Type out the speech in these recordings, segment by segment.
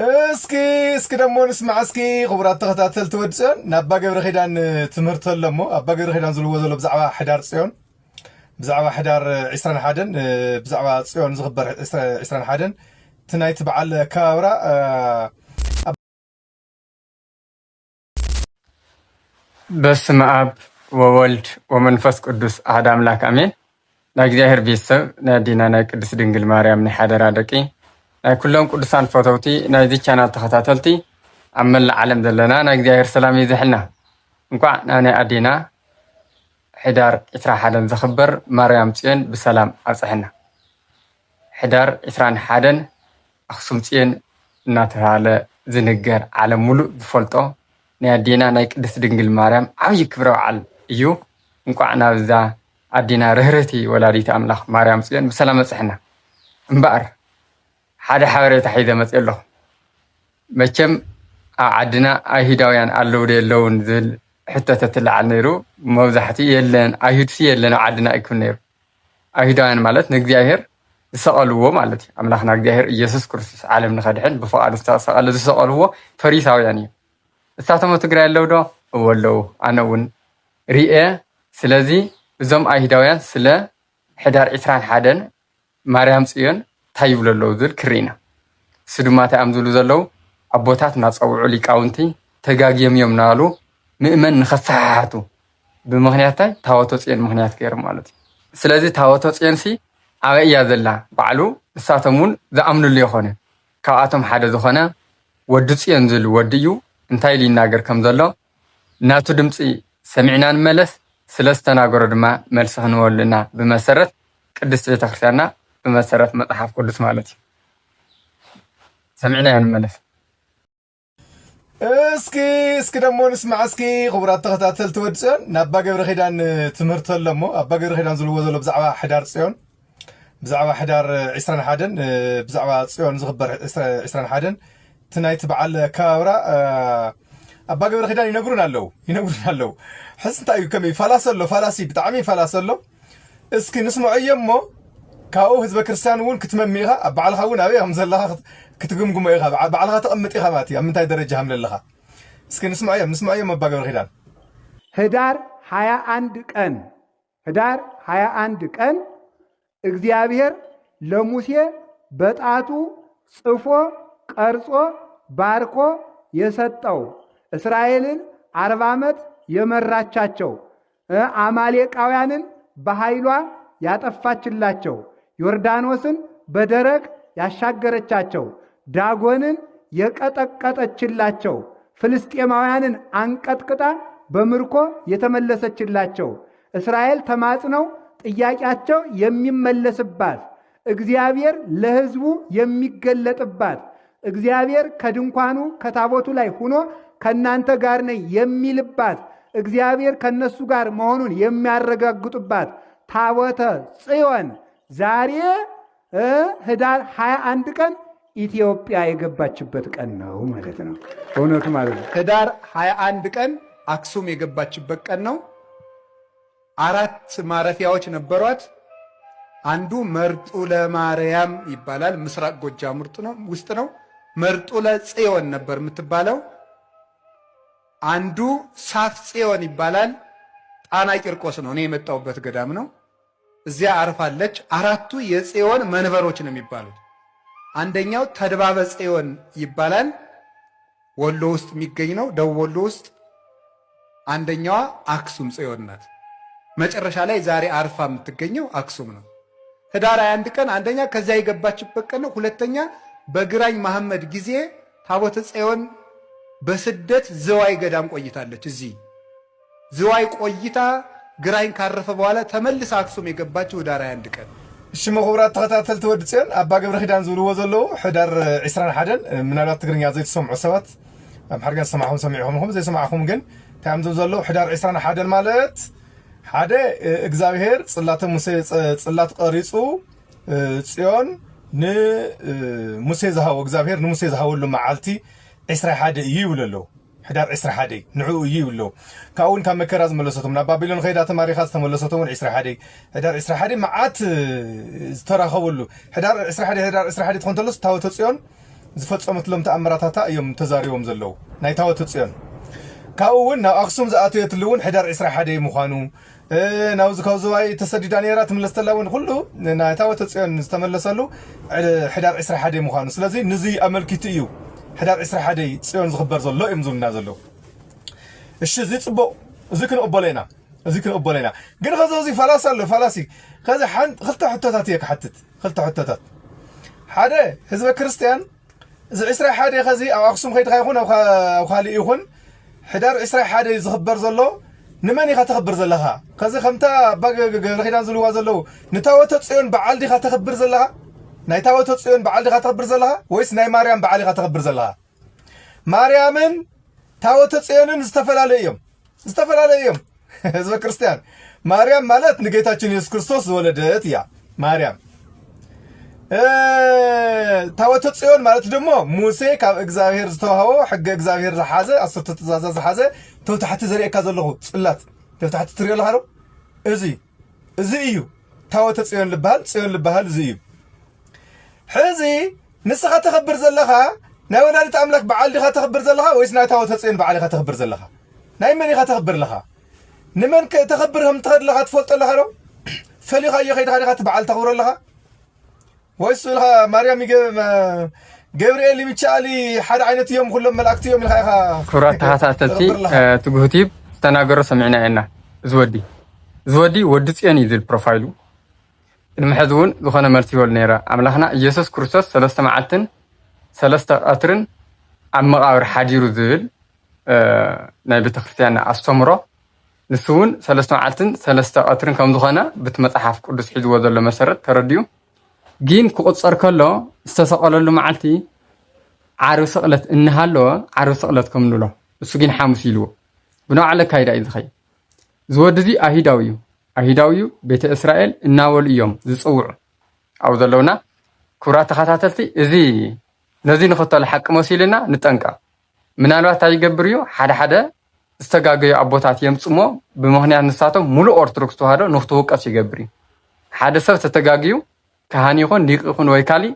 اسكي دمو نسمع اسكي خبرات تختاتل تودسن نابا قبر خيدان تمرت لمو ابا قبر خيدان زلو زلو بزعوا حدار صيون بزعوا حدار عسران حادن بزعوا صيون زغبر عسران حادن تنايت بعل كاورا بسم اب وولد ومنفس قدس احد املاك امين ناغزيهر بيسب نادينا نا قدس دنگل ماريام نحضر ادقي كلهم قدسان فوتوتي نايزي channel تخاتاتلتي عمل العالم دلنا ناغزيهر سلام يزحلنا انقع انا ادينا حدار اسرا حدن زخبر ماريام صين بسلام اصحنا حدار اسران حدن اخسم صين ناتراله زنجر على ملو بفلطو نادينا ناي قدس دنگل ماريام عاوي كبروا عل ايو انقع نابزا ادينا رهرتي ولاديت املاح ماريام صين بسلام اصحنا امبار حدا حبرت حيده مصيلو مچم عدنا ايهداويان الله ديلون زل حتى تتلع نيرو موزحتي يلن ايهدسي يلن عدنا يكون نيرو ايهداويان مالت نغزيهر سقلوه مالتي املاحنا غزيهر ኢየሱስ ክርስቶስ ዓለም ንኸድሕን ብፈቃዱ ዝተሰቀለ ዝሰቀልዎ ፈሪሳውያን እዩ እሳቶም ትግራይ ያለው ዶ ወለው አነውን ሪኤ ስለዚ እዞም አይሁዳውያን ስለ ሕዳር 21 ማርያም ጽዮን ታይብለለው ዝል ክሪና ስድማታ አምዝሉ ዘለው አቦታት ናጸውዑ ሊቃውንቲ ተጋግየም ናሉ ምእመን ንኸሳቱ ብምኽንያታይ ታወቶ ጽዮን ምኽንያት ገይር ማለት ስለዚ ታወቶ ጽዮንሲ አበያ ዘላ ባዕሉ እሳተሙን ዘአምኑሉ ይኾነ ካብአቶም ሓደ ዝኾነ ወዲ ጽዮን ዝል ወዲዩ እንታይ ሊናገር ከም ዘሎ ናቱ ድምጺ ሰሚዕና ንመለስ ስለስተናገሩ ድማ መልስ ክንወልና በመሰረት ቅድስት ቤተክርስቲያንና በመሰረት መጽሐፍ ቅዱስ ማለት ሰሚዕና ንመለስ እስኪ ደሞ ንስማዕ እስኪ خبرات ተኸታተል ትወድሰን ናባ ገብረ ኺዳን ትምህርት ኣለሞ አባ ገብረ ኺዳን ዝልዎ ዘሎ ብዛዕባ ሕዳር ጽዮን ብዛዕባ ሕዳር 21 ብዛዕባ ጽዮን ዝኽበር 21 ትናይት በዓል ካውራ አባ ገብረ ኺዳን ይነግሩን አለው ሕስ እንታይ እዩ ከመይ ፋላሲ ብጣዕሚ ፋላሰሎ እስኪ ንስምዖ እየሞ ካው ህዝበ ክርስቲያን እውን ክትመሚኻ ኣብ በዓልኻ እውን ኣበይ ከም ዘለኻ ክትግምግሞ ኢኻ በዓልኻ ተቐምጥ ኢኻ ማለት እዩ ኣብ ምንታይ ደረጃ ከም ዘለኻ እስኪ ንስምዖ እዮም አባ ገብረ ኺዳን ህዳር 21 ቀን እግዚአብሔር ለሙሴ በጣቱ ጽፎ ቀርጾ ባርኮ የሰጠው እስራኤልን 40 ዓመት የመራቻቸው አማሌቃውያንን በኃይሏ ያጠፋችላቸው ዮርዳኖስን በደረቅ ያሻገረቻቸው ዳጎንን የቀጠቀጠችላቸው ፍልስጤማውያንን አንቀጥቅጣ በምርኮ የተመለሰችላቸው እስራኤል ተማጽነው ጥያቄያቸው የሚመለስባት እግዚአብሔር ለሕዝቡ የሚገለጥባት እግዚአብሔር ከድንኳኑ ከታቦቱ ላይ ሆኖ ከናንተ ጋር ነኝ የሚልባት እግዚአብሔር ከነሱ ጋር መሆኑን የሚያረጋግጡባት ታቦተ ጽዮን ዛሬ ህዳር 21 ቀን ኢትዮጵያ የገባችበት ቀን ነው ማለት ነው። እውነቱ ማለት ነው። ህዳር 21 ቀን አክሱም የገባችበት ቀን ነው። 4 ማረፊያዎች ነበሯት። አንዱ መርጡለ ማርያም ይባላል። ምስራቅ ጎጃም ውስጥ ነው። መርጡለ ጽዮን ነበር የምትባለው። አንዱ ሳፍ ጽዮን ይባላል። ጣና ቂርቆስ ነው። እኔ የመጣሁበት ገዳም ነው። እዚያ አርፋለች። 4ቱ የጽዮን መንበሮች ነው የሚባሉት። አንደኛው ተድባበ ጽዮን ይባላል። ወሎ ውስጥ የሚገኝ ነው። ደቡብ ወሎ ውስጥ። አንደኛዋ አክሱም ጽዮን ናት። መጨረሻ ላይ ዛሬ አርፋ የምትገኘው አክሱም ነው። ህዳር 21 ቀን አንደኛ ከዚያ የገባችበት ቀን ነው። ሁለተኛ በግራኝ መሐመድ ጊዜ ታቦተ ጽዮን በስደት ዝዋይ ገዳም ቆይታለች። እዚህ ዝዋይ ቆይታ ግራኝ ካረፈ በኋላ ተመልሳ አክሱም የገባችው ህዳር 21 ቀን። እሺ መኽብራት ተኸታተል ትወድጽን አባ ገብረ ኺዳን ዝብልዎ ዘለዉ ሕዳር 21 ምናልባት ትግርኛ ዘይትሰምዑ ሰባት ኣምሓርኛ ሰሚዕኹም ዘይሰማዕኹም ግን እንታይ እዮም ዘለዉ ሕዳር 21 ማለት ሓደ እግዚአብሔር ጽላተ ሙሴ ጽላት ቀሪጹ ጽዮን ንሙሴ ዝሃቦ እግዚአብሔር ንሙሴ ዝሃበሉ መዓልቲ 21 እዩ ይብለሎ ሕዳር 21 ንዕኡ እዩ ይብሎ ካብኡን ካብ መከራ ዝመለሰቶም ናብ ባቢሎን ኸይዳ ተማሪኻ ዝተመለሰቶም 21 ሕዳር 21 መዓት ዝተራኸበሉ ሕዳር 21 ትኾን ተሎስ ታቦተ ጽዮን ዝፈጸመት ሎም ተኣምራታታ እዮም ተዛሪቦም ዘለው ናይ ታወት ጽዮን ካውን ናብ ኣክሱም ዝኣተየትሉውን ሕዳር 21 ምዃኑ ናውዝ ካውዝዋይ ተሰዲዳ ነራ ትምለስተላውን ኩሉ ናይ ታወት ጽዮን ዝተመለሰሉ ሕዳር 21 ምዃኑ ስለዚ ንዚ ኣመልኪቱ እዩ ሕዳር 21 ጽዮን ዝኽበር ዘሎ እዮም ዝብልና ዘለው እሺ እዚ ጽቡቕ እዚ ክንቕበለና ግን ከዚ ፈላሲ ኣሎ ፈላሲ ከዚ ክልተ ሕቶታት እየ ክሓትት ክልተ ሕቶታት ሓደ ህዝበ ክርስቲያን እዚ 21 ከዚ ኣብ ኣክሱም ከይድካ ይኹን ኣብ ካሊእ ይኹን ሕዳር 21 ዝኽበር ዘሎ ንመን ኢኻ ተኽብር ዘለኻ ከዚ ከምታ ኣባ ገብረ ኪዳን ዝብልዋ ዘለው ንታወተ ጽዮን በዓል ዲኻ ተኽብር ዘለኻ ናይ ታወተ ጽዮን በዓል ዲኻ ተኽብር ዘለኻ ወይስ ናይ ማርያም በዓል ኢኻ ተኽብር ዘለኻ ማርያምን ታወተ ጽዮንን ዝተፈላለዩ እዮም ህዝበ ክርስቲያን ማርያም ማለት ንጌታችን ኢየሱስ ክርስቶስ ዝወለደት እያ ማርያም ታወተ ጽዮን ማለት ደግሞ ሙሴ ካብ እግዚአብሔር ዝተዋህቦ ሕገ እግዚአብሔር ዝሓዘ 10 ትእዛዛት ዝሓዘ ተውታሕቲ ዘርእየካ ዘለኹ ጽላት ተውታሕቲ ትሪኦ ኣለኻ እዚ እዩ ታወተ ጽዮን ልበሃል እዚ እዩ ሕዚ ንስኻ ተኽብር ዘለኻ ናይ ወላዲት ኣምላክ በዓል ዲኻ ተኽብር ዘለኻ ወይስ ናይ ታወተ ጽዮን በዓል ኢኻ ተኽብር ዘለኻ ናይ መን ኢኻ ተኽብር ለኻ ንመን ተኽብር ከም ትኸድ ለኻ ትፈልጦ ኣለኻ ዶ ፈሊኻ እዮ ከይድኻ ዲኻ ትበዓል ተኽብሮ ኣለኻ ወይስ ኢልኻ ማርያም ገብርኤል ሚካኤል ሓደ ዓይነት እዮም ኩሎም መላእክቲ እዮም ኢልኻ ኢኻ ክብራት ተኸታተልቲ ትጉህቲብ ዝተናገሮ ሰሚዕና ኢና ዝወዲ ወዲ ጽዮን እዩ ዝብል ፕሮፋይሉ ቅድሚ ሕዚ እውን ዝኾነ መልሲ ይበሉ ነይረ ኣምላኽና ኢየሱስ ክርስቶስ 3 መዓልትን 3 ቀትርን ኣብ መቃብር ሓዲሩ ዝብል ናይ ቤተክርስትያን ኣስተምሮ ንሱ እውን 3 መዓልትን 3 ቀትርን ከም ዝኾነ በቲ መጽሓፍ ቅዱስ ሒዝዎ ዘሎ መሰረት ተረድዩ ግን ክቁፀር ከሎ ዝተሰቀለሉ መዓልቲ ዓርብ ስቕለት እንሃለወ ዓርብ ስቕለት ከም ንብሎ እሱ ግን ሓሙስ ኢልዎ ብናባዕለ ካይዳ እዩ ዝኸይ ዝወዲ እዚ ኣሂዳዊ ቤተ እስራኤል እናበሉ እዮም ዝፅውዑ ኣብኡ ዘለውና ክብራት ተኸታተልቲ እዚ ነዚ ንኽተሎ ሓቂ መሲልና ንጠንቀቕ ምናልባት እንታይ ይገብር እዩ ሓደ ዝተጋገዩ ኣቦታት የምፅሞ ብምኽንያት ንሳቶም ሙሉእ ኦርቶዶክስ ተዋህዶ ንኽትውቀስ ይገብር እዩ ሓደ ሰብ ተተጋግዩ ካህን ይኹን ሊቅ ይኹን ወይ ካሊእ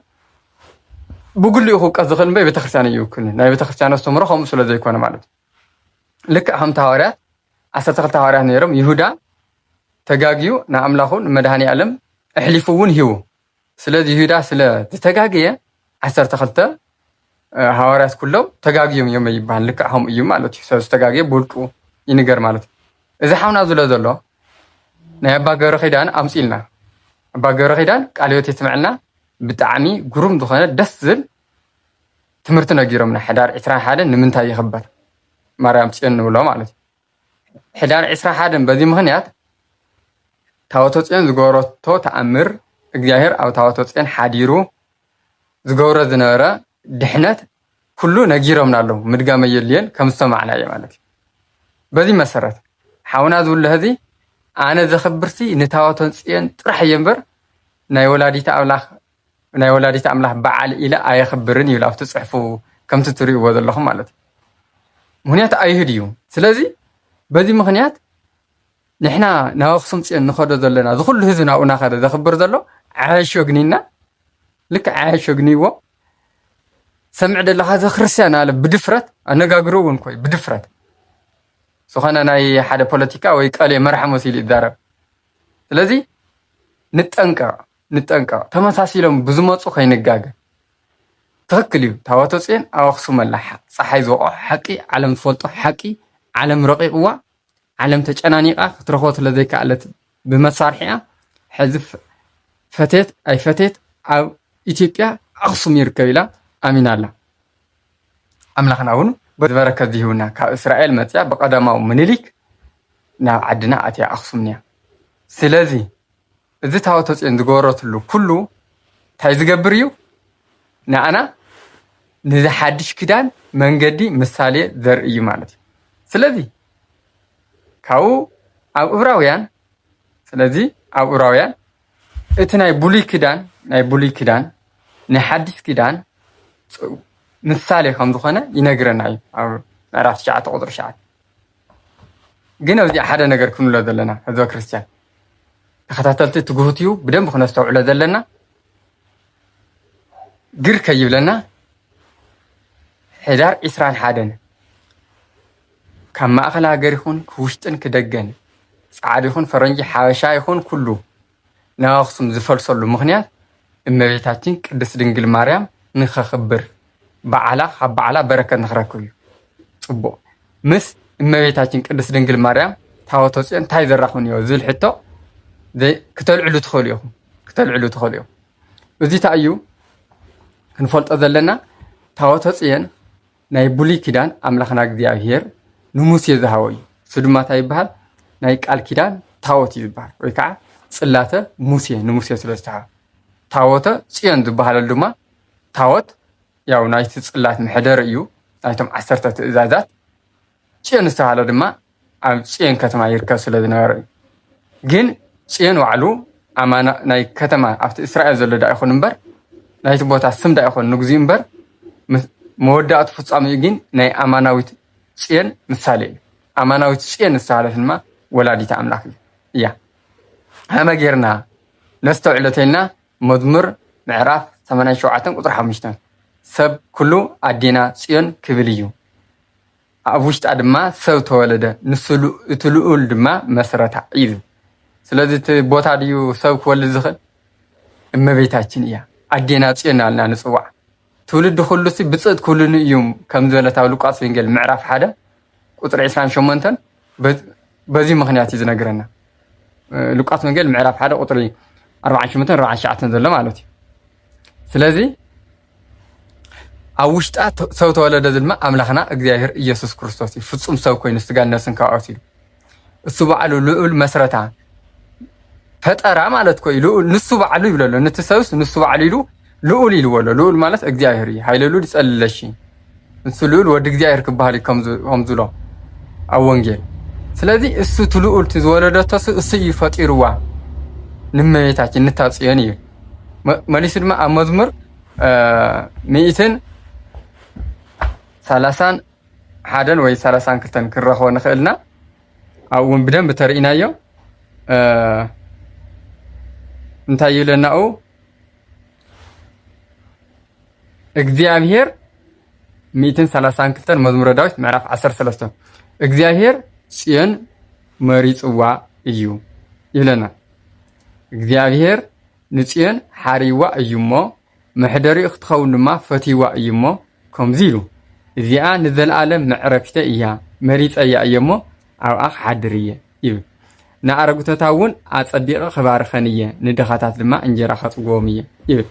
ብጉሉ ይኽውቀስ ዝኽእል እምበር ቤተክርስትያን ይውክልን ናይ ቤተክርስትያን ኣስተምሮ ከምኡ ስለ ዘይኮነ ማለት እዩ ልክዕ ከምቲ ሃዋርያት 12 ሃዋርያት ነይሮም ይሁዳ ተጋግዩ ንኣምላኹን መድሃኒ ዓለም ኣሕሊፉ እውን ሂቡ ስለዚ ይሁዳ ስለ ዝተጋገየ 12 ሃዋርያት ኩሎም ተጋግዮም እዮም ይባሃል ልክዕ ከምኡ እዩ ማለት እዩ ሰብ ዝተጋገየ ብውልቁ ይንገር ማለት እዩ እዚ ሓውና ዝብሎ ዘሎ ናይ ኣባ ገብረ ኪዳን ኣምፂልና ኣባ ገብረ ኪዳን ቃለ ሕይወት የስምዐልና ብጣዕሚ ግሩም ዝኾነ ደስ ዝብል ትምህርቲ ነጊሮምና ሕዳር 21 ንምንታይ ይኽበር ማርያም ጽዮን ንብሎ ማለት እዩ ሕዳር 21 በዚ ምኽንያት ታወተ ጽዮን ዝገበረቶ ተኣምር እግዚኣብሔር ኣብ ታወተ ጽዮን ሓዲሩ ዝገብሮ ዝነበረ ድሕነት ኩሉ ነጊሮምና ኣለዉ ምድጋመ የድልየን ከም ዝተማዕና እየ ማለት እዩ በዚ መሰረት ሓውና ዝብሎ ህዚ ኣነ ዘኽብርሲ ንታወተ ጽዮን ጥራሕ እየ እምበር ናይ ወላዲት ኣምላኽ በዓል ኢለ ኣየኽብርን ይብል ኣብቲ ፅሑፉ ከምቲ ትሪእዎ ዘለኹም ማለት እዩ ምክንያቱ ኣይሁድ እዩ ስለዚ በዚ ምክንያት ንሕና ናብ ኣክሱም ጽዮን ንኸዶ ዘለና ዝኩሉ ህዝቢ ናብኡና ኸደ ዘኽብር ዘሎ ዓያሾ ግኒና ልክ ዓያሾ ግኒዎ ሰምዕ ደለኻ ዘክርስቲያን ኣለ ብድፍረት ኣነጋግሮ እውን ኮይ ብድፍረት ዝኾነ ናይ ሓደ ፖለቲካ ወይ ቀልየ መራሒ መሲሉ ይዛረብ ስለዚ ንጠንቀቕ ተመሳሲሎም ብዝመፁ ከይንጋገ ትኽክል እዩ ታወተ ጽዮን ኣብ ኣክሱም ኣላ ፀሓይ ዝወቕዖ ሓቂ ዓለም ትፈልጦ ሓቂ ዓለም ረቂቕዋ ዓለም ተጨናኒቓ ክትረኽቦ ስለዘይከኣለት ብመሳርሒኣ ሕዚ ፈቴት ኣይፈቴት ኣብ ኢትዮጵያ ኣክሱም ይርከብ ኢላ ኣሚና ኣላ ኣምላኽና እውን በረከት ዝሂቡና ካብ እስራኤል መፅያ ብቀዳማዊ ምኒልክ ናብ ዓድና ኣትያ ኣክሱም እያ ስለዚ እዚ ታወተ ጽዮን ዝገበረትሉ ኩሉ እንታይ ዝገብር እዩ ንኣና ንዝሓድሽ ክዳን መንገዲ ምሳሌ ዘርኢ እዩ ማለት እዩ ስለዚ ካብኡ ኣብ ዕብራውያን እቲ ናይ ብሉይ ክዳን ንሓድሽ ክዳን ምሳሌ ከም ዝኾነ ይነግረና እዩ ኣብ ምዕራፍ 9 ቁጥሪ 9 ግን ኣብዚ ሓደ ነገር ክንብሎ ዘለና ህዝበ ክርስቲያን ተኸታተልቲ ትጉህት እዩ ብደንብ ክነስተውዕሎ ዘለና ግር ከይብለና ሕዳር 21 ካብ ማእኸል ሃገር ይኹን ክውሽጥን ክደገን ጻዕዳ ይኹን ፈረንጂ ሓበሻ ይኹን ኩሉ ናብ ኣኽሱም ዝፈልሰሉ ምኽንያት እመቤታችን ቅድስት ድንግል ማርያም ንኸኽብር በዓላ ካብ በዓላ በረከት ንኽረክብ እዩ። ጽቡቕ ምስ እመቤታችን ቅድስት ድንግል ማርያም ታቦተ ጽዮን እንታይ ዘራኽብን እዮ ዝብል ሕቶ ክትልዕሉ ትኽእሉ ኢኹም። እዚ እንታይ እዩ ክንፈልጦ ዘለና ታቦተ ጽዮን ናይ ብሉይ ኪዳን ኣምላኽና እግዚኣብሔር ንሙሴ ዝሃቦ እዩ። እሱ ድማ እንታይ ይበሃል? ናይ ቃል ኪዳን ታቦት እዩ ዝበሃል ወይ ከዓ ጽላተ ሙሴ ንሙሴ ስለ ዝተሃበ ታቦተ ጽዮን ዝበሃለሉ ድማ ታቦት ያው ናይቲ ጽላት ምሕደር እዩ ናይቶም 10 ትእዛዛት። ጽዮን ዝተባሃለ ድማ ኣብ ጽዮን ከተማ ይርከብ ስለ ዝነበረ እዩ። ግን ጽዮን ባዕሉ ኣማና ናይ ከተማ ኣብቲ እስራኤል ዘሎ ዳ ይኹን እምበር ናይቲ ቦታ ስም ዳ ይኹን ንግዚ እምበር መወዳእቱ ፍጻሜ ግን ናይ ኣማናዊት ጽዮን ምሳሌ እዩ። ኣማናዊት ጽዮን ዝተባሃለት ድማ ወላዲተ ኣምላክ እያ። ሃመ ጌርና ነስተውዕለተልና መዝሙር ምዕራፍ 87 ቁጥሪ 5 ሰብ ኩሉ ኣዴና ጽዮን ክብል እዩ ኣብ ውሽጣ ድማ ሰብ ተወለደ ንሱ እቲ ልዑል ድማ መሰረታ እዩ። ስለዚ እቲ ቦታ ድዩ ሰብ ክወልድ ዝኽእል እመቤታችን እያ። ኣዴና ጽዮን አልና ንጽዋዕ ትውልድ ኩሉሲ ብጽድቅ ኩሉን እዩ ከም ዝበለት ኣብ ሉቃስ ወንጌል ምዕራፍ 1 ቁጥሪ 28 በዚ ምኽንያት እዩ ዝነግረና። ሉቃስ ወንጌል ምዕራፍ 1 ቁጥሪ 48 49 ዘሎ ማለት እዩ። ስለዚ ኣብ ውሽጣ ሰብ ተወለደ ድማ ኣምላኽና እግዚኣብሔር ኢየሱስ ክርስቶስ እዩ። ፍጹም ሰብ ኮይኑ ስጋን ነፍስን ካብኣት እዩ። እሱ በዓሉ ልዑል መስረታ ፈጠራ ማለት ኮይኑ ልዑል ንሱ በዓሉ ይብለሎ ነቲ ሰብስ ንሱ በዓሉ ኢሉ ልዑል ይልወሎ። ልዑል ማለት እግዚኣብሔር እዩ። ሃይለ ልዑል ይጸልለሽ ንሱ ልዑል ወዲ እግዚኣብሔር ክበሃል ከም ዝብሎ ኣብ ወንጌል። ስለዚ እሱ ትልዑል ዝወለደቶ እሱ እዩ ፈጢርዋ ንእመቤታችን ንታጽዮን እዩ። መሊሱ ድማ ኣብ መዝሙር 131 ወይ 32 ክንረኽቦ ንኽእልና ኣብኡ እውን ብደንብ ተርኢናዮ እንታይ ይብለናኡ እግዚአብሔር 132 መዝሙረ ዳዊት ምዕራፍ 13 እግዚአብሔር ጽዮን መሪጽዋ እዩ ይብለና። እግዚአብሔር ንጽዮን ሓሪዋ እዩሞ መሕደሪኡ ክትኸውን ድማ ፈቲዋ እዩሞ ከምዚ ኢሉ እዚኣ ንዘለኣለም መዕረፊተ እያ መሪፀያ እየሞ ኣብኣ ክሓድር እየ ይብል። ንኣረጉተታ እውን ኣጸቢቐ ክባርኸን እየ ንድኻታት ድማ እንጀራ ከጽግቦም እየ ይብል።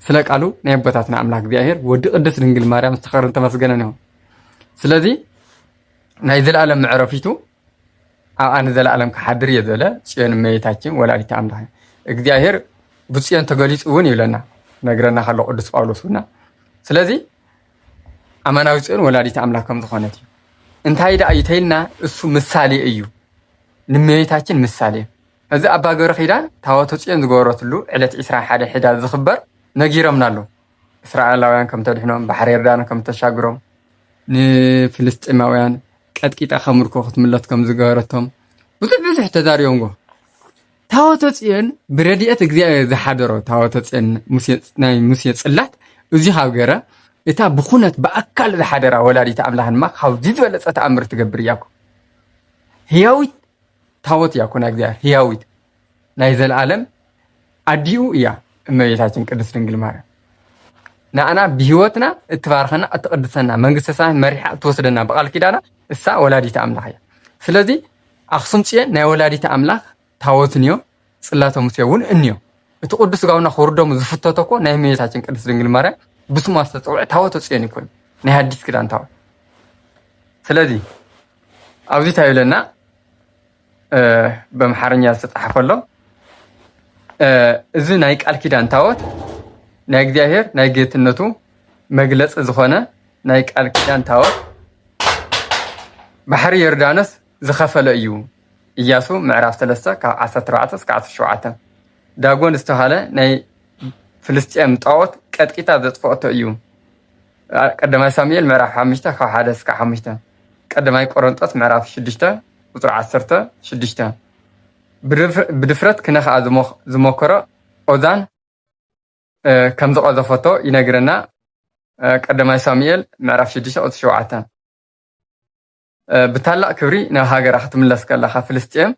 ስለ ቃሉ ናይ ኣቦታትና ኣምላክ እግዚኣብሔር ወዲ ቅድስት ድንግል ማርያም ዝተኸርን ተመስገነን ይሁን። ስለዚ ናይ ዘለኣለም መዕረፊቱ ኣብኣ ንዘለኣለም ክሓድር እየ ዘለ ጽዮን እመቤታችን ወላዲተ ኣምላኽ እግዚኣብሔር ብጽዮን ተገሊጹ እውን ይብለና ነግረና ከሎ ቅዱስ ጳውሎስ ውና። ስለዚ ኣማናዊ ጽዮን ወላዲተ ኣምላክ ከም ዝኾነት እዩ። እንታይ ዳ እዩ ተይልና እሱ ምሳሌ እዩ ንእመቤታችን ምሳሌ። እዚ ኣባ ገብረ ኪዳን ታቦተ ጽዮን ዝገበረትሉ ዕለት 21 ሕዳር ዝኽበር ነጊሮምና ኣሎ። እስራኤላውያን ከም ተድሕኖም ባሕሪ ዮርዳኖስ ከም ተሻግሮም ንፍልስጥኤማውያን ቀጥቂጣ ከምርኮ ክትምለት ከም ዝገበረቶም ብዙሕ ተዛሪቦምጎ። ታቦተ ጽዮን ብረድኤት እግዚኣብሔር ዝሓደሮ ታቦተ ጽዮን ናይ ሙሴ ጽላት እዚ ካብ ገረ እታ ብኹነት ብኣካል ዝሓደራ ወላዲተ ኣምላኽ ድማ ካብዚ ዝበለፀ ተኣምር ትገብር እያኮ። ህያዊት ታቦት እያኮ ናይ እግዚኣብሔር ህያዊት ናይ ዘለኣለም ኣዲኡ እያ እመቤታችን ቅድስት ድንግል ማርያም። ንኣና ብሂወትና እትባርኸና እትቅድሰና መንግስተ ሰማያት መሪሓ እትወስደና ብቃል ኪዳና እሳ ወላዲተ ኣምላኽ እያ። ስለዚ ኣክሱም ጽዮን ናይ ወላዲተ ኣምላኽ ታቦት እንዮ ጽላተ ሙሴ እውን እንዮ። እቲ ቅዱስ ጋውና ክውርዶም ዝፍተቶ እኮ ናይ እመቤታችን ቅድስት ድንግል ማርያም ብስማ ዝተፀውዐ ታቦተ ጽዮን ይኮን ናይ ሓዲስ ኪዳን ታቦት። ስለዚ ኣብዚ እንታይ ይብለና በአምሓርኛ ዝተጻሕፈሎ እዚ ናይ ቃል ኪዳን ታቦት ናይ እግዚአብሔር ናይ ጌትነቱ መግለጽ ዝኾነ ናይ ቃል ኪዳን ታቦት ባሕሪ ዮርዳኖስ ዝኸፈለ እዩ። ኢያሱ ምዕራፍ 3 ካብ 14 እስከ 17 ዳጎን ዝተባሃለ ናይ ፍልስጥኤም ጣዖት ቀጥቂታ ዘጥፍአቶ እዩ። ቀዳማይ ሳሙኤል ምዕራፍ 5 ካብ 1 እስከ 5 ቀዳማይ ቆሮንጦስ ምዕራፍ 6 ቁጥሪ 16 ብድፍረት ክነኽኣ ዝሞከሮ ኦዛን ከም ዝቐዘፈቶ ይነግረና ቀዳማይ ሳሙኤል ምዕራፍ 6:7 ብታላቅ ክብሪ ናብ ሃገራ ክትምለስ ከለኻ ፍልስጥኤም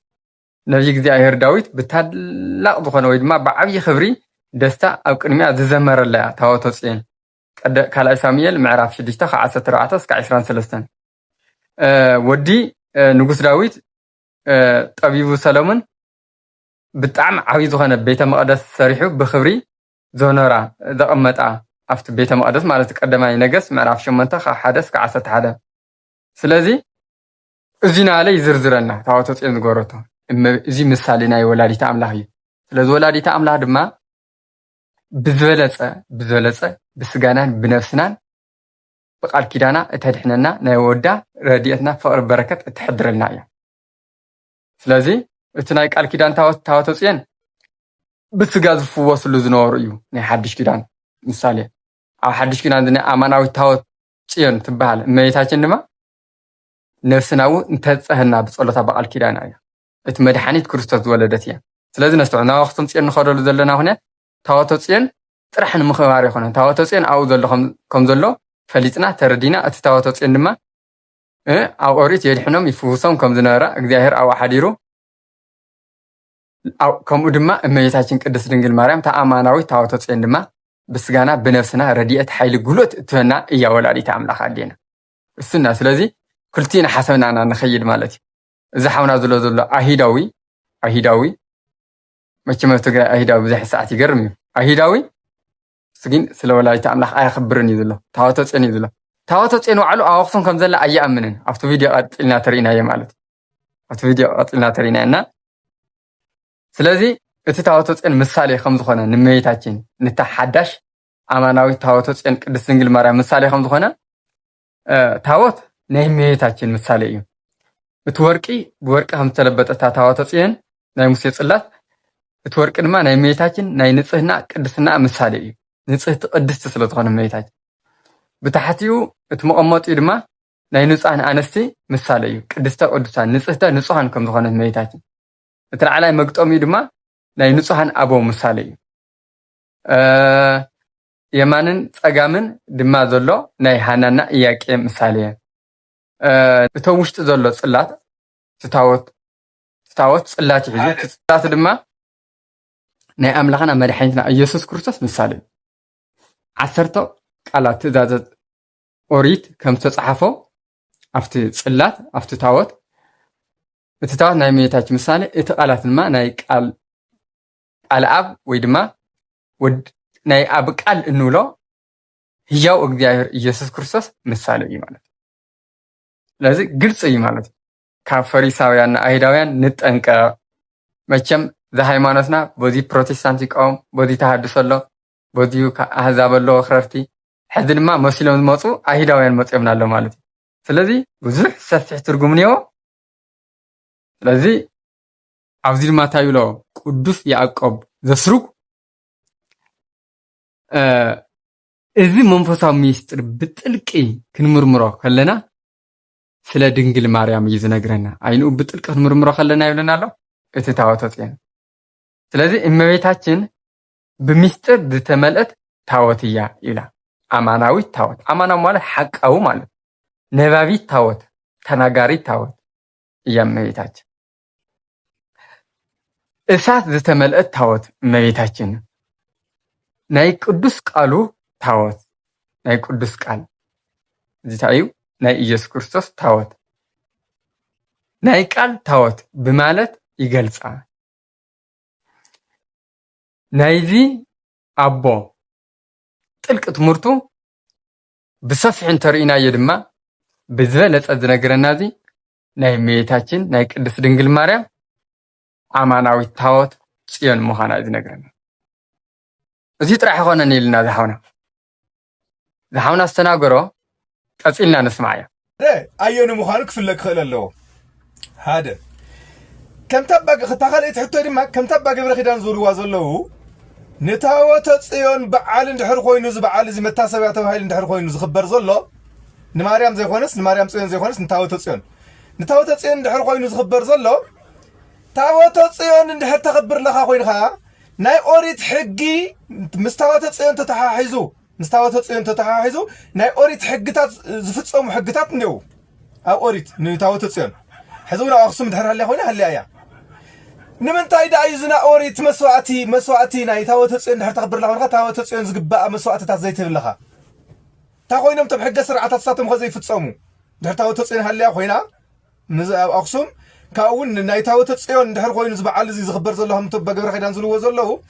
ነብይ እግዚኣብሔር ዳዊት ብታላቅ ዝኾነ ወይ ድማ ብዓብይ ክብሪ ደስታ ኣብ ቅድሚያ ዝዘመረላ ታቦተ ጽዮን ካልኣይ ሳሙኤል ምዕራፍ 6:14-23 ወዲ ንጉስ ዳዊት ጠቢቡ ሰሎሞን ብጣዕሚ ዓብይ ዝኾነ ቤተ መቅደስ ሰሪሑ ብክብሪ ዘኖራ ዘቐመጣ ኣብቲ ቤተ መቅደስ ማለት ቀዳማይ ነገስ ምዕራፍ 8:1-11 ስለዚ እዚ ናለ ይዝርዝረና ታቦተ ጽዮን ዝገበረቶ እዚ ምሳሌ ናይ ወላዲተ ኣምላኽ እዩ ስለዚ ወላዲተ ኣምላኽ ድማ ብዝበለፀ ብስጋናን ብነፍስናን ብቃል ኪዳና እተድሕነና ናይ ወዳ ረድኤትና ፍቅሪ በረከት እትሕድረልና እያ ስለዚ እቲ ናይ ቃል ኪዳን ታቦተ ጽዮን ብስጋ ዝፍወስሉ ዝነበሩ እዩ ናይ ሓድሽ ኪዳን ምሳሌ ኣብ ሓድሽ ኪዳን ዝነ ኣማናዊ ታቦት ጽዮን ትበሃል እመቤታችን ድማ ነፍስና እውን እንተፀህና ብጸሎታ በቃል ኪዳና እያ እቲ መድሓኒት ክርስቶስ ዝወለደት እያ ስለዚ ነስተውዕና ኣኽሱም ጽዮን ንኸደሉ ዘለና ሁነት ታቦተ ጽዮን ጥራሕ ንምኽባር ይኾነ ታቦተ ጽዮን ኣብኡ ዘሎ ከም ዘሎ ፈሊጥና ተረዲና እቲ ታቦተ ጽዮን ድማ ኣብ ኦሪት የድሕኖም ይፍውሶም ከም ዝነበረ እግዚኣብሔር ኣብኡ ሓዲሩ ከምኡ ድማ እመቤታችን ቅድስት ድንግል ማርያም ተኣማናዊ ታቦተ ጽዮን ድማ ብስጋና ብነፍስና ረድኤት ሓይሊ ጉልበት እትበና እያ ወላዲተ ኣምላኽ ኣዴና እሱና ስለዚ ክልቲና ሓሰብና ንኸይድ ማለት እዩ እዚ ሓውና ዘሎ ኣሂዳዊ መቸም ኣብ ትግራይ ኣሂዳዊ ብዙሕ ሰዓት ይገርም እዩ ኣሂዳዊ ግን ስለ ወላዲተ ኣምላኽ ኣያኽብርን እዩ ዘሎ ታቦተ ጽዮን እዩ ዘሎ ታቦተ ጽዮን ባዕሉ ኣብ ኣኽሱም ከም ዘላ ኣየኣምንን ኣብቲ ቪድዮ ቀጢልና ተሪእናዮ ማለት እዩ ስለዚ እቲ ታቦተ ጽዮን ምሳሌ ከም ዝኾነ ንእመቤታችን ነታ ሓዳሽ ኣማናዊ ታቦተ ጽዮን ቅድስት ድንግል ማርያም ምሳሌ ከም ዝኾነ ታቦት ናይ እመቤታችን ምሳሌ እዩ እቲ ወርቂ ብወርቂ ከም ዝተለበጠታ ታቦተ ጽዮን ናይ ሙሴ ጽላት እቲ ወርቂ ድማ ናይ እመቤታችን ናይ ንጽህና ቅድስና ምሳሌ እዩ ንጽህቲ ቅድስቲ ስለ ዝኾነ እመቤታችን ብታሕቲኡ እቲ መቐመጢኡ ድማ ናይ ንጹሃን ኣንስቲ ምሳሌ እዩ ቅድስተ ቅዱሳን ንጽህተ ንጹሃን ከም ዝኾነ እመቤታችን እቲ ላዕላይ መግጠሚኡ ድማ ናይ ንጹሃን ኣቦ ምሳሌ እዩ የማንን ጸጋምን ድማ ዘሎ ናይ ሃናና ኢያቄም ምሳሌ እቶም ውሽጢ ዘሎ ጽላት ታቦት ጽላት ሒዙ ጽላት ድማ ናይ ኣምላኽና መድሓኒትና ኢየሱስ ክርስቶስ ምሳሌ እዩ 10 ቃላት ትእዛዛት ኦሪት ከም ተጻሓፎ ኣብቲ ጽላት ኣብቲ ታቦት እቲ ታቦት ናይ እመቤታችን ምሳሌ እቲ ቃላት ድማ ናይ ቃል ኣብ ወይ ድማ ናይ ኣብ ቃል እንብሎ ህያው እግዚአብሔር ኢየሱስ ክርስቶስ ምሳሌ እዩ ማለት ስለዚ ግልጽ እዩ ማለት ካብ ፈሪሳውያን አይሁዳውያን ንጠንቀቕ መቸም ሃይማኖትና በዚ ፕሮቴስታንት ይቃወም በዚ ተሃድሶ ኣሎ በዚ ኣህዛብ ኣሎ ክረርቲ ሕዚ ድማ መሲሎም ዝመፁ አይሁዳውያን መፅዮምና ኣሎ ማለት እዩ ስለዚ ብዙሕ ሰፊሕ ትርጉም እኒኦ ስለዚ ኣብዚ ድማ እንታይ ብሎ ቅዱስ ያዕቆብ ዘስሩግ እዚ መንፈሳዊ ሚስጥር ብጥልቂ ክንምርምሮ ከለና ስለ ድንግል ማርያም እዩ ዝነግረና አይኑ ብጥልቂ ክንምርምሮ ከለና ይብለና ኣሎ እቲ ታቦተ ጽዮን ስለዚ እመቤታችን ብምስጥር ዝተመልአት ታቦት እያ ይብላ ኣማናዊት ታቦት ኣማናዊ ማለት ሓቃዊ ማለት ነባቢት ታቦት ተናጋሪት ታቦት እያ እመቤታችን እሳት ዝተመልአት ታቦት እመቤታችን ናይ ቅዱስ ቃሉ ታቦት ናይ ቅዱስ ቃል ዝታዩ ናይ ኢየሱስ ክርስቶስ ታቦት ናይ ቃል ታቦት ብማለት ይገልጻ ናይዚ ኣቦ ጥልቅ ትምህርቱ ብሰፊሕ እንተርኢናዮ ድማ ብዝበለፀ ዝነግረና እዚ ናይ እመቤታችን ናይ ቅድስት ድንግል ማርያም ኣማናዊት ታቦት ጽዮን ምዃና እዩ ዝነግረና እዚ ጥራሕ ይኾነን ኢልና ዝሓውና ዝተናገሮ ቀፂልና ንስማዕ እያ ኣየኑ ምዃኑ ክፍለጥ ክኽእል ኣለዎ ሓደ ከምታ ካልእቲ ሕቶ ድማ ከምታ ኣባ ገብረ ኪዳን ዝብልዋ ዘለዉ ንታቦተ ጽዮን በዓል እንድሕር ኮይኑ እዚ በዓል እዚ መታሰብያ ተባሂሉ እንድሕር ኮይኑ ዝኽበር ዘሎ ንማርያም ዘይኮነስ ንማርያም ጽዮን ዘይኮነስ ንታቦተ ጽዮን እንድሕር ኮይኑ ዝኽበር ዘሎ ታቦተ ጽዮን እንድሕር ተኽብር ለኻ ኮይንኻ ናይ ኦሪት ሕጊ ምስ ታቦተ ጽዮን ተተሓሒዙ مستوى تصين تتحاحزو ناي أوريت حقتات زفتصوم حقتات نيو أو أوريت نتاو تصين حزونا أقسم دحر هلا هنا هلا يا نمن تايدا عايزنا أوريت مسواتي ناي تاو تصين دحر تخبر لها تاو تصين زقباء مسواتي تزيت لها تاخوينم تبحق سرعة ساتم خزي فتصومو دحر تاو تصين هلا خوينا أقسم كاون ناي تاو تصين دحر خوين زبعال زي زخبر زلهم تبقى قبر خيدان زلو زلو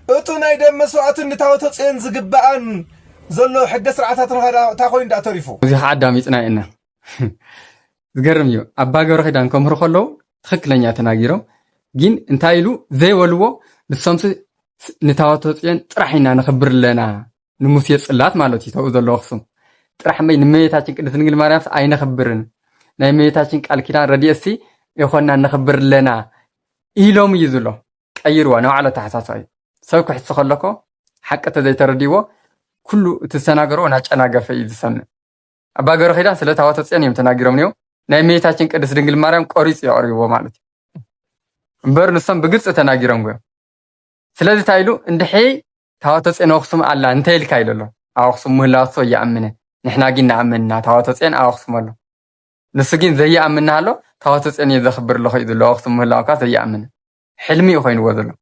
أتو ناي دم مسوات نتاو تصين زقباء زلو حق سرعة تاخوين دا تريفو زي حدا ميتنا إنا زقرم يو أبا قبر خيدان كمهر خلو تخكلن ياتناقيرو جين انتايلو زي ولو بالصمس نتاو تصين ترحينا نخبر لنا نموسية صلات مالوتي تاو زلو أخصم ترح مي نميتاچن قدس نقل مريم أي نخبرن ناي ميتاچن قال كيدان رديسي يخونا نخبر لنا إيلوم يزلو أيروا نوع على تحساسي سوك حس خلكو حق تزي ترديو كله تسناغرو ناچناغ في يزسن أبا غير خيدان سلا تاو تصين يمتناغيروم نيو ناي ميتاچن قدس نقل مريم قريص يوريو مالتي امبر نسم بغلص تناغيروم غو سلازي تايلو اندحي تاو تصين أخصم الله انتيل كايللو أخصم مهلاسو يأمنه نحنا جينا عملنا تواتسين أو أخصم له نسجين زي عملنا له تواتسين يذخبر له خيد له أخصم له كذا زي عملنا حلمي وخين وذله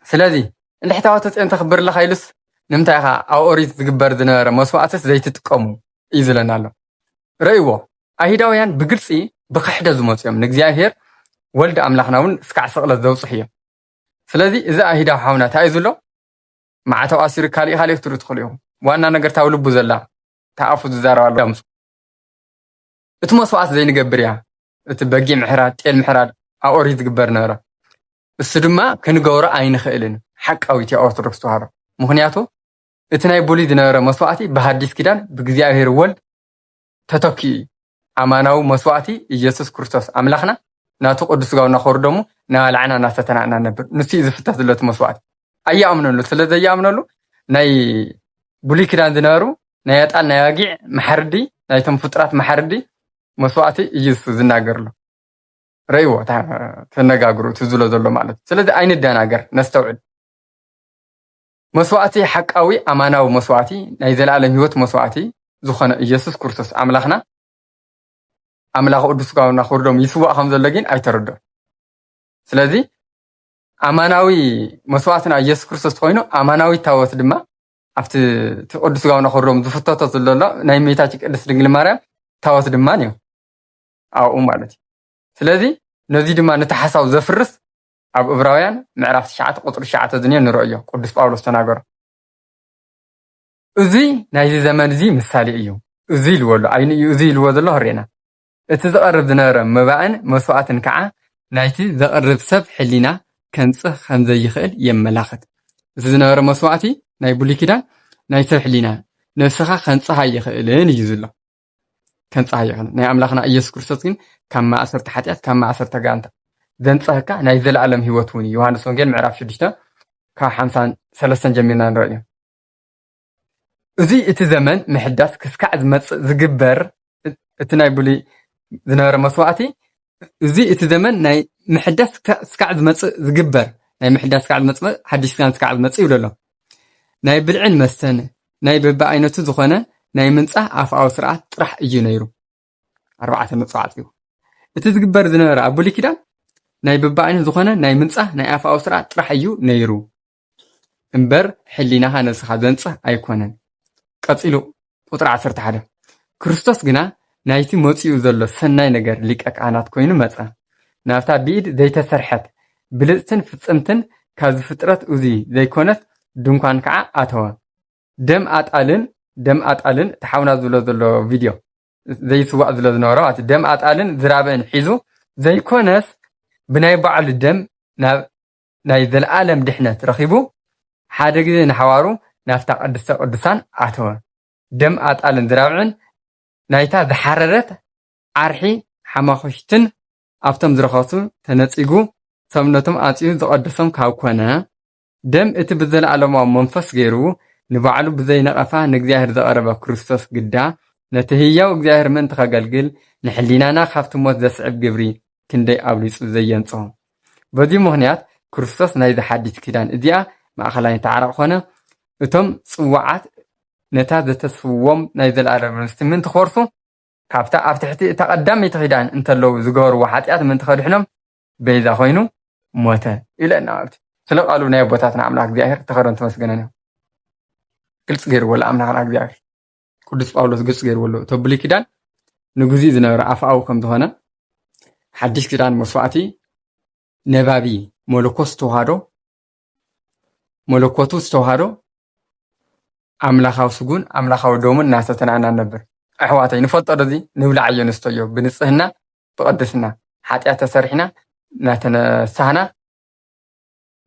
سلادي اللي تواتسين تخبر له خيلس نمتعها أو أريد تجبر دنيا مسواتس زي تتقوم يزلنا له رأيوه أهيداويان بقرصي بقحدة زموتهم نجزيهير ولد أملاحناون سكع صقل الزو صحيح سلادي إذا أهيدا حاونا تايزله مع تواسير كالي حالي تدخليهم وانا نغير تاولو بوزلا تاعفو زاروا دمس اتمسوات زي نغبريا اتبقي محراد تيل محراد اوريد غبر نرا السدما كنغورا اين خيلن حقاويتي اورثودكس توهارو مخنياتو اتناي بوليد نرا مسواتي بحديث كيدان بغزياهير ولد تتوكي اماناو مسواتي ኢየሱስ ክርስቶስ አምላኽና ናቱ ቅዱስ ጋውና ኸርዶሙ ናላዕና ናስተናና ነበር ንሲ ዝፍታት ዘለት መስዋዕት አያምነሉ ስለዚ አያምነሉ ናይ بولي كدان دينارو نايطال ناياغي محردي نايتم فطرات محردي مسواتي يجس زناغرلو ريو تنغاغرو تزلو زلو مالت سلازي اين داناغر نستوعد مسواتي حقاوي اماناو مسواتي ناي زلالم هيوت مسواتي زخنا ኢየሱስ ክርስቶስ አምላኽና አምላኽ ቅዱስ ጋውና ኸርዶም ይስዋ ከምዘለግን አይተረዶ ስለዚ አማናዊ መስዋዕትና ኢየሱስ ክርስቶስ ኮይኑ አማናዊ ታወት ድማ أفت تقدس جاونا خروم زفتات الله نايم ميتاج قدس دنجل مريم تواس دمانيو أو مالتي سلذي نزيد ما نتحساو زفرس أب إبراهيم معرف شعات قطر شعات الدنيا نرأيه قدس باولوس تناقر أزي نايزي زمان زي مثالي أيو أزي الولو عين أزي الولو الله رينا اتزقرب دنارا مباين مسوعات كعا نايتي زقرب سب حلينا كنصح خمزة يخيل يملاخت زنارا مسوعاتي ناي بولي كده ناي سرحلينا نفسها خنصها يخيلين يزلو خنصها يخيل ناي أملاخنا إيسوس كريستوس كما أثر تحتيات كما أثر تجانتا ذنصها كا ناي زل عالم هوتوني يوحنا سونجين معرف شديشتا كحمسان ثلاثة جميلنا رأيه زي اتزمن محدث كسكعد مص زجبر اتناي بولي زنار مسواتي زي اتزمن ناي محدث كسكعد مص زجبر ناي محدث كعد مص حديث كان كعد مص يقولوا ناي بالعين مستنه ناي ببا عينته زخنه ناي منصح افاو سرعت طرح ايو نيرو 4 مصعات يو اتزجبر زنار ابولي كده ناي ببا عين زخنه ناي منصح ناي افاو سرعت طرح ايو نيرو امبر حليناها نسخه زنصح ايكونن قصيلو قطر 10 حدا ክርስቶስ ግና ናይቲ መጽኡ ዘሎ ሰናይ ነገር ሊቀቅ አናት ኮይኑ መጻ ናፍታ ቢድ ዘይተሰርሐት ብልጽትን ፍጽምትን ካብ ፍጥረት እዚ ዘይኮነት ድንኳን ከዓ ኣተወ ደም ኣጣልን ተሓውና ዘሎ ቪድዮ ዘይስዋዕ ዘሎ ዝነበረ ኣት ደም ኣጣልን ዝራበን ሒዙ ዘይኮነስ ብናይ በዓል ደም ናይ ዘለዓለም ድሕነት ረኺቡ ሓደ ግዜ ንሓዋሩ ናፍታ ቅድስተ ቅዱሳን ኣተወ ደም ኣጣልን ዝራብዕን ናይታ ዝሓረረት ዓርሒ ሓማኽሽትን ኣብቶም ዝረኸሱ ተነፂጉ ሰምነቶም ኣጽዩ ዝቐድሶም ካብ ኮነ ደም እቲ ብዘለዓለማዊ መንፈስ ገይሩ ንባዕሉ ብዘይነቐፋ ንእግዚአብሔር ዘቐረበ ክርስቶስ ግዳ ነቲ ህያው እግዚአብሔር ምእንቲ ከገልግል ንሕሊናና ካብቲ ሞት ዘስዕብ ግብሪ ክንደይ ኣብሊፁ ዘየንጽሖ በዚ ምኽንያት ክርስቶስ ናይ ዝሓዲስ ኪዳን እዚኣ ማእኸላይ ተዓራቕ ኮነ እቶም ጽዋዓት ነታ ዘተስፍዎም ናይ ዘለዓለም ርስቲ ምን ትኾርሱ ካብታ ኣብ ትሕቲ እታ ቀዳመይቲ ኺዳን እንተለዉ ዝገበርዎ ሓጢኣት ምን ተኸድሕኖም ቤዛ ኮይኑ ሞተ ኢለና ማለት ስለ ቃሉ ናይ ኣቦታትና ኣምላክ እግዚኣብሔር ተኸረን ተመስገነን እዮም ግልጽ ገይርዎ ለኣምላኽና እግዚኣብሔር ቅዱስ ጳውሎስ ግልጽ ገይርዎ ኣሎ እቶ ብሉይ ኪዳን ንጉዚ ዝነበረ ኣፍኣዊ ከም ዝኾነ ሓድሽ ኪዳን መስዋዕቲ ነባቢ መለኮቱ ዝተዋሃዶ ኣምላኻዊ ስጉን ኣምላኻዊ ዶሙን እናሰተናና ነበር ኣሕዋተይ ንፈልጦ ደዚ ንብላዕ እዮ ንስተዮ ብንጽህና ብቅድስና ሓጢኣት ተሰሪሕና እናተነሳህና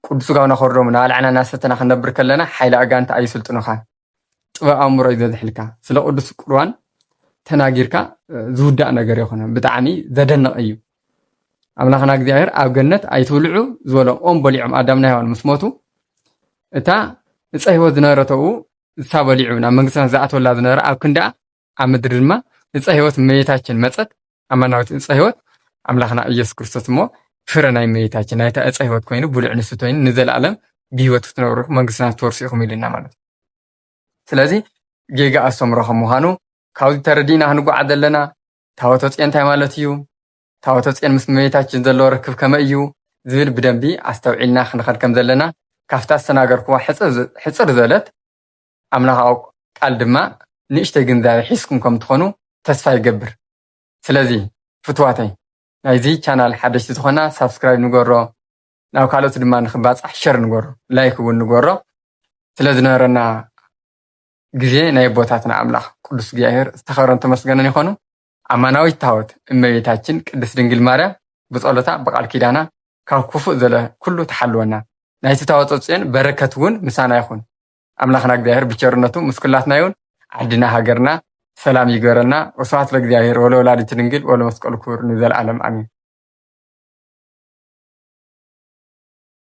ቅዱስ ጋውና ኸርዶም ናባልዕና እናሰተና ክንነብር ከለና ሓይሊ ኣጋንንቲ ኣይስልጥኑኻ ጥበብ ኣእምሮ እዩ ዘዝሕልካ ስለ ቅዱስ ቁርባን ተናጊርካ ዝውዳእ ነገር ይኾነ ብጣዕሚ ዘደንቕ እዩ ኣምላኽና እግዚኣብሔር ኣብ ገነት ኣይትብልዑ ዝበሎም ኦም በሊዖም ኣዳምና ሔዋን ምስ ሞቱ እታ ዕፀ ህይወት ዝነበረተው እሳ በሊዑ ናብ መንግስትና ዝኣተወላ ዝነበረ ኣብ ክንደኣ ኣብ ምድሪ ድማ ዕፀ ህይወት እመቤታችን መፀት ኣማናዊት ዕፀ ህይወት ኣምላኽና ኢየሱስ ክርስቶስ እሞ ፍረ ናይ እመቤታችን ናይታ ዕፀ ህይወት ኮይኑ ብሉዕ ንስቲ ኮይኑ ንዘለኣለም ብህይወት ክትነብሩ መንግስትና ክትወርሱ ኢኹም ኢልና ማለት ስለዚ ጌጋ ኣስተምሮ ከም ምዃኑ ካብዚ ተረዲእና ክንጓዓዝ ዘለና ታቦተ ጽዮን እንታይ ማለት እዩ ታቦተ ጽዮን ምስ እመቤታችን ዘለዎ ርክብ ከመይ እዩ ዝብል ብደንቢ ኣስተውዒልና ክንኸድ ከም ዘለና ካብታ ዝተናገርክዋ ሕፅር ዘለት ኣምላኻዊ ቃል ድማ ንእሽተይ ግንዛቤ ሒዝኩም ከም ትኾኑ ተስፋ ይገብር ስለዚ ፍትዋተይ ናይዚ ቻናል ሓደሽቲ ዝኾና ሳብስክራይብ ንገሮ ናብ ካልኦት ድማ ንኽባፅሕ ሸር ንገሮ ላይክ እውን ንገሮ ስለ ዝነበረና ግዜ ናይ ቦታትና ኣምላኽ ቅዱስ እግዚኣብሔር ዝተኸበረን ተመስገነን ይኾኑ ኣማናዊት ታቦት እመቤታችን ቅድስት ድንግል ማርያም ብጸሎታ በቃል ኪዳና ካብ ክፉእ ዘለ ኩሉ ተሓልወና ናይቲ ታቦተ ጽዮን በረከት እውን ምሳና ይኹን ኣምላኽና እግዚኣብሔር ብቸርነቱ ምስ ኩላትና ይሁን ዓድና ሃገርና ሰላም ይገበረልና ወስብሐት ለእግዚአብሔር ወለወላዲቱ ድንግል ወለመስቀሉ ክቡር ንዘለዓለም ኣሜን